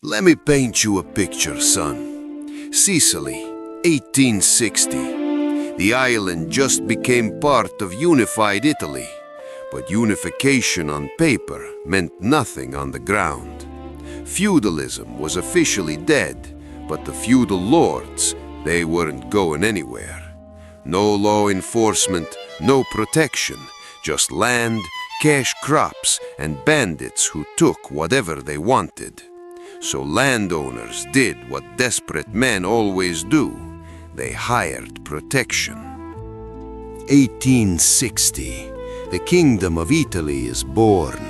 Let me paint you a picture, son. Sicily, 1860. The island just became part of unified Italy, but unification on paper meant nothing on the ground. Feudalism was officially dead, but the feudal lords, they weren't going anywhere. No law enforcement, no protection, just land, cash crops, and bandits who took whatever they wanted. So landowners did what desperate men always do. They hired protection. 1860. The Kingdom of Italy is born.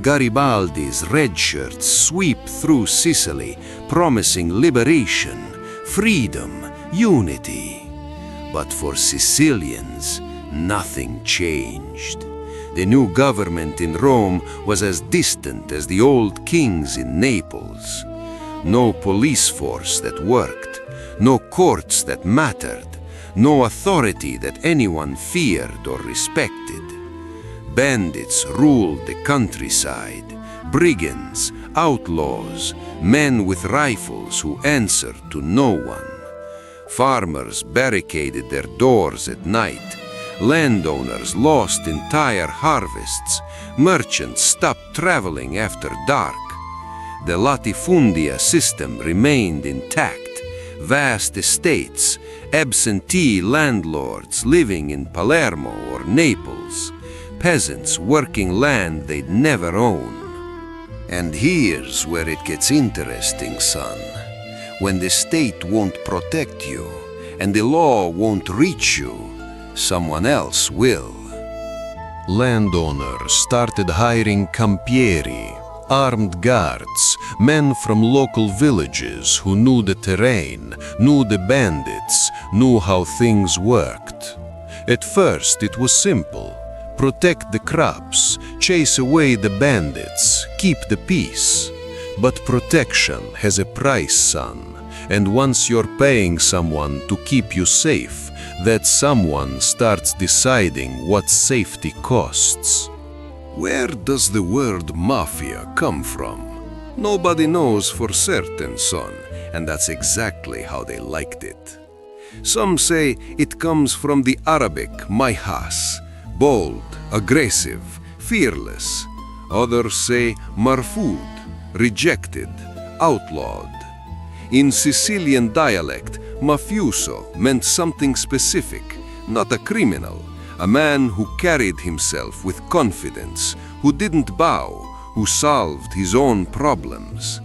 Garibaldi's red shirts sweep through Sicily, promising liberation, freedom, unity. But for Sicilians, nothing changed. The new government in Rome was as distant as the old kings in Naples. No police force that worked, no courts that mattered, no authority that anyone feared or respected. Bandits ruled the countryside, brigands, outlaws, men with rifles who answered to no one. Farmers barricaded their doors at night. Landowners lost entire harvests. Merchants stopped traveling after dark. The latifundia system remained intact. Vast estates, absentee landlords living in Palermo or Naples, peasants working land they'd never own. And here's where it gets interesting, son. When the state won't protect you and the law won't reach you, someone else will. Landowners started hiring Campieri, armed guards, men from local villages who knew the terrain, knew the bandits, knew how things worked. At first it was simple. Protect the crops, chase away the bandits, keep the peace. But protection has a price, son, and once you're paying someone to keep you safe, that someone starts deciding what safety costs. Where does the word mafia come from? Nobody knows for certain, son, and that's exactly how they liked it. Some say it comes from the Arabic mayhas, bold, aggressive, fearless. Others say marfud, rejected, outlawed. In Sicilian dialect, mafioso meant something specific, not a criminal, a man who carried himself with confidence, who didn't bow, who solved his own problems.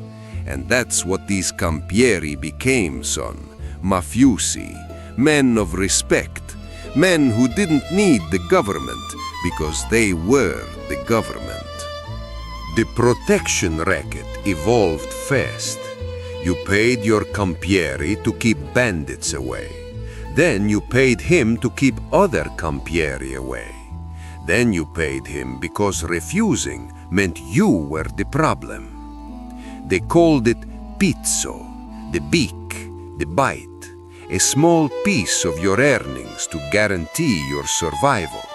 And that's what these Campieri became, son, mafiosi, men of respect, men who didn't need the government because they were the government. The protection racket evolved fast. You paid your Campieri to keep bandits away. Then you paid him to keep other Campieri away. Then you paid him because refusing meant you were the problem. They called it Pizzo, the beak, the bite, a small piece of your earnings to guarantee your survival.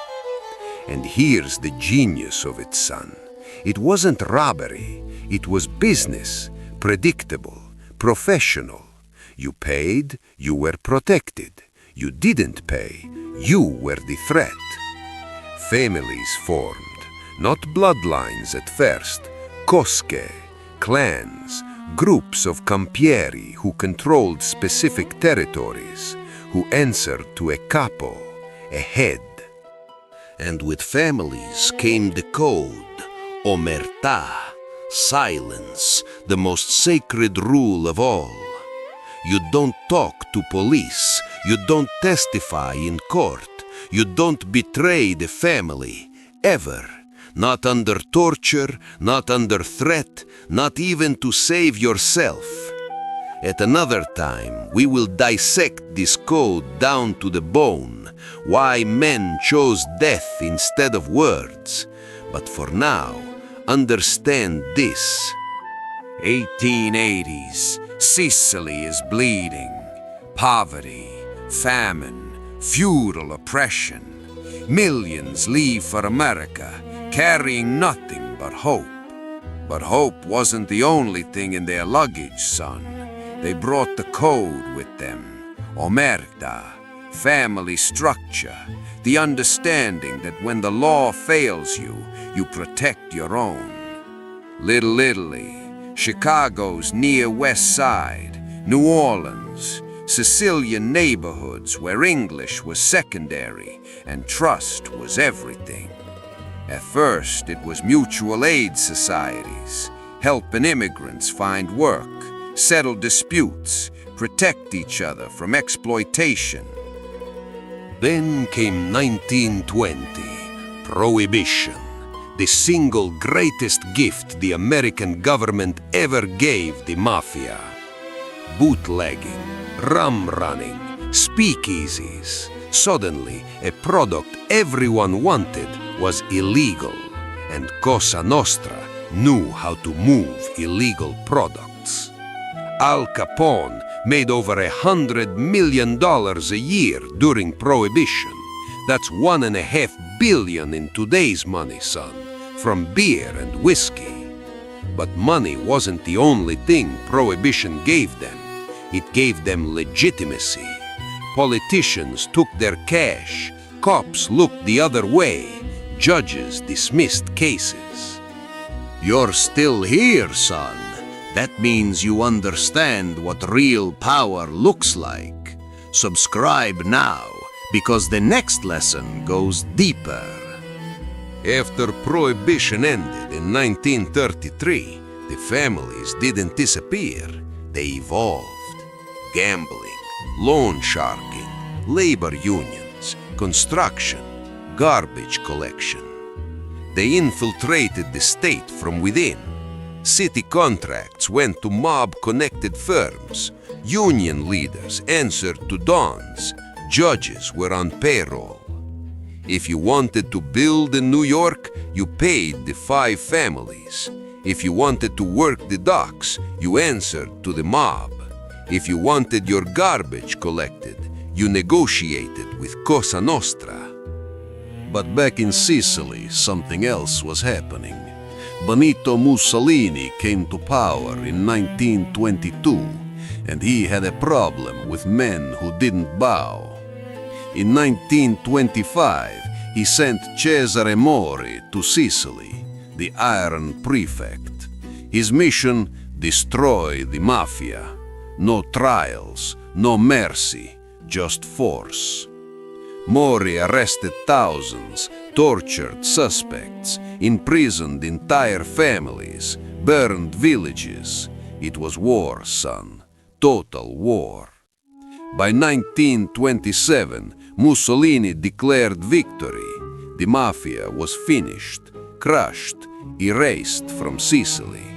And here's the genius of it, son. It wasn't robbery, it was business, predictable, professional. You paid, you were protected. You didn't pay, you were the threat. Families formed, not bloodlines at first, cosche, clans, groups of Campieri who controlled specific territories, who answered to a capo, a head. And with families came the code, Omertà, silence, the most sacred rule of all. You don't talk to police, you don't testify in court, you don't betray the family, ever. Not under torture, not under threat, not even to save yourself. At another time, we will dissect this code down to the bone, why men chose death instead of words. But for now, understand this. 1880s, Sicily is bleeding. Poverty, famine, feudal oppression. Millions leave for America, carrying nothing but hope. But hope wasn't the only thing in their luggage, son. They brought the code with them. Omertà, family structure, the understanding that when the law fails you, you protect your own. Little Italy, Chicago's near West Side, New Orleans, Sicilian neighborhoods where English was secondary and trust was everything. At first, it was mutual aid societies, helping immigrants find work, settle disputes, protect each other from exploitation. Then came 1920, Prohibition, the single greatest gift the American government ever gave the Mafia. Bootlegging, rum running, speakeasies. Suddenly, a product everyone wanted was illegal, and Cosa Nostra knew how to move illegal products. Al Capone made over $100 million a year during Prohibition. That's $1.5 billion in today's money, son, from beer and whiskey. But money wasn't the only thing Prohibition gave them. It gave them legitimacy. Politicians took their cash, cops looked the other way, judges dismissed cases. You're still here, son. That means you understand what real power looks like. Subscribe now, because the next lesson goes deeper. After Prohibition ended in 1933, the families didn't disappear, they evolved. Gambling, loan sharking, labor unions, construction, garbage collection. They infiltrated the state from within. City contracts went to mob-connected firms. Union leaders answered to dons. Judges were on payroll. If you wanted to build in New York, you paid the 5 families. If you wanted to work the docks, you answered to the mob. If you wanted your garbage collected, you negotiated with Cosa Nostra. But back in Sicily, something else was happening. Benito Mussolini came to power in 1922, and he had a problem with men who didn't bow. In 1925, he sent Cesare Mori to Sicily, the Iron Prefect. His mission: destroy the Mafia. No trials, no mercy, just force. Mori arrested thousands, tortured suspects, imprisoned entire families, burned villages. It was war, son. Total war. By 1927, Mussolini declared victory. The Mafia was finished, crushed, erased from Sicily.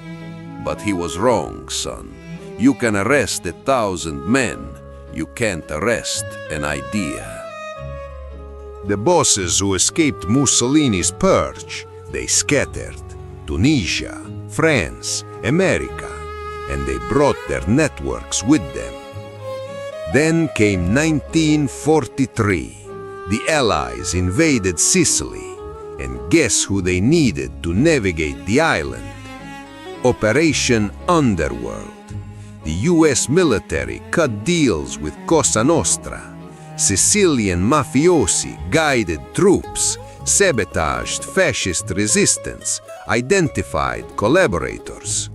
But he was wrong, son. You can arrest 1,000 men. You can't arrest an idea. The bosses who escaped Mussolini's purge, they scattered. Tunisia, France, America, and they brought their networks with them. Then came 1943. The Allies invaded Sicily, and guess who they needed to navigate the island? Operation Underworld. The US military cut deals with Cosa Nostra. Sicilian mafiosi guided troops, sabotaged fascist resistance, identified collaborators.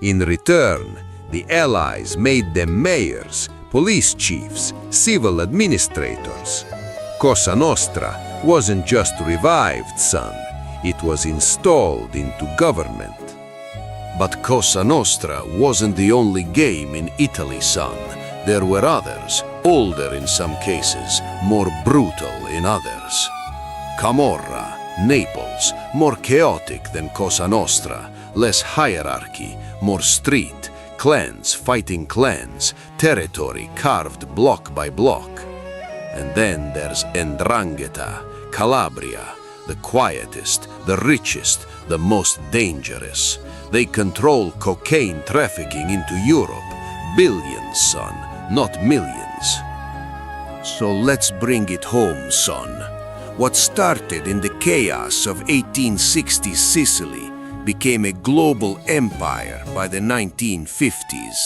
In return, the Allies made them mayors, police chiefs, civil administrators. Cosa Nostra wasn't just revived, son. It was installed into government. But Cosa Nostra wasn't the only game in Italy, son. There were others, older in some cases, more brutal in others. Camorra, Naples, more chaotic than Cosa Nostra, less hierarchy, more street, clans fighting clans, territory carved block by block. And then there's Ndrangheta, Calabria, the quietest, the richest, the most dangerous. They control cocaine trafficking into Europe. Billions, son, not millions. So let's bring it home, son. What started in the chaos of 1860s Sicily became a global empire by the 1950s,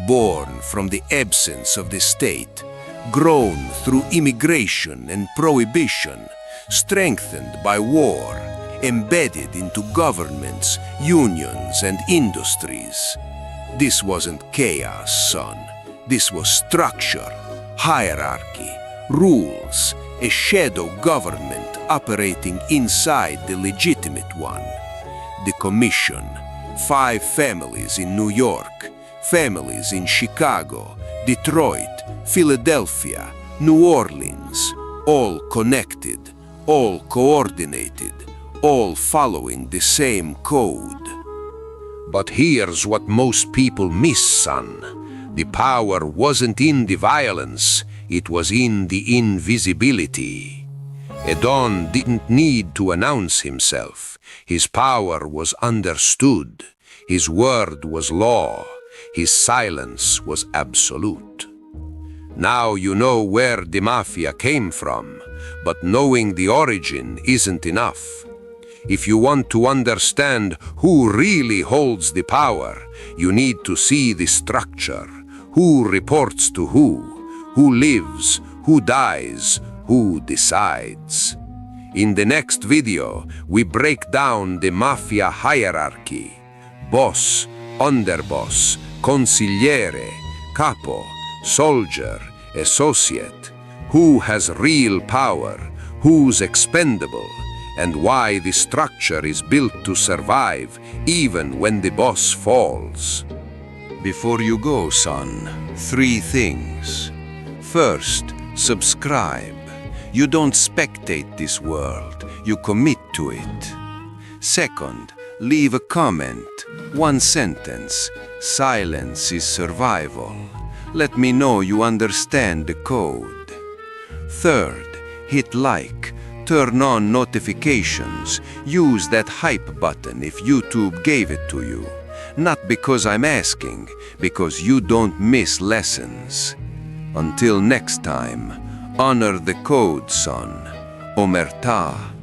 born from the absence of the state, grown through immigration and prohibition, strengthened by war, embedded into governments, unions, and industries. This wasn't chaos, son. This was structure, hierarchy, rules, a shadow government operating inside the legitimate one. The Commission, 5 families in New York, families in Chicago, Detroit, Philadelphia, New Orleans, all connected, all coordinated, all following the same code. But here's what most people miss, son. The power wasn't in the violence, it was in the invisibility. A Don didn't need to announce himself. His power was understood. His word was law. His silence was absolute. Now you know where the Mafia came from, but knowing the origin isn't enough. If you want to understand who really holds the power, you need to see the structure. Who reports to who lives, who dies, who decides. In the next video, we break down the Mafia hierarchy. Boss, underboss, consigliere, capo, soldier, associate. Who has real power, who's expendable, and why the structure is built to survive even when the boss falls. Before you go, son, 3 things. First, subscribe. You don't spectate this world, you commit to it. Second, leave a comment, 1 sentence. Silence is survival. Let me know you understand the code. Third, hit like, turn on notifications, use that hype button if YouTube gave it to you. Not because I'm asking, because you don't miss lessons. Until next time, honor the code, son. Omertà.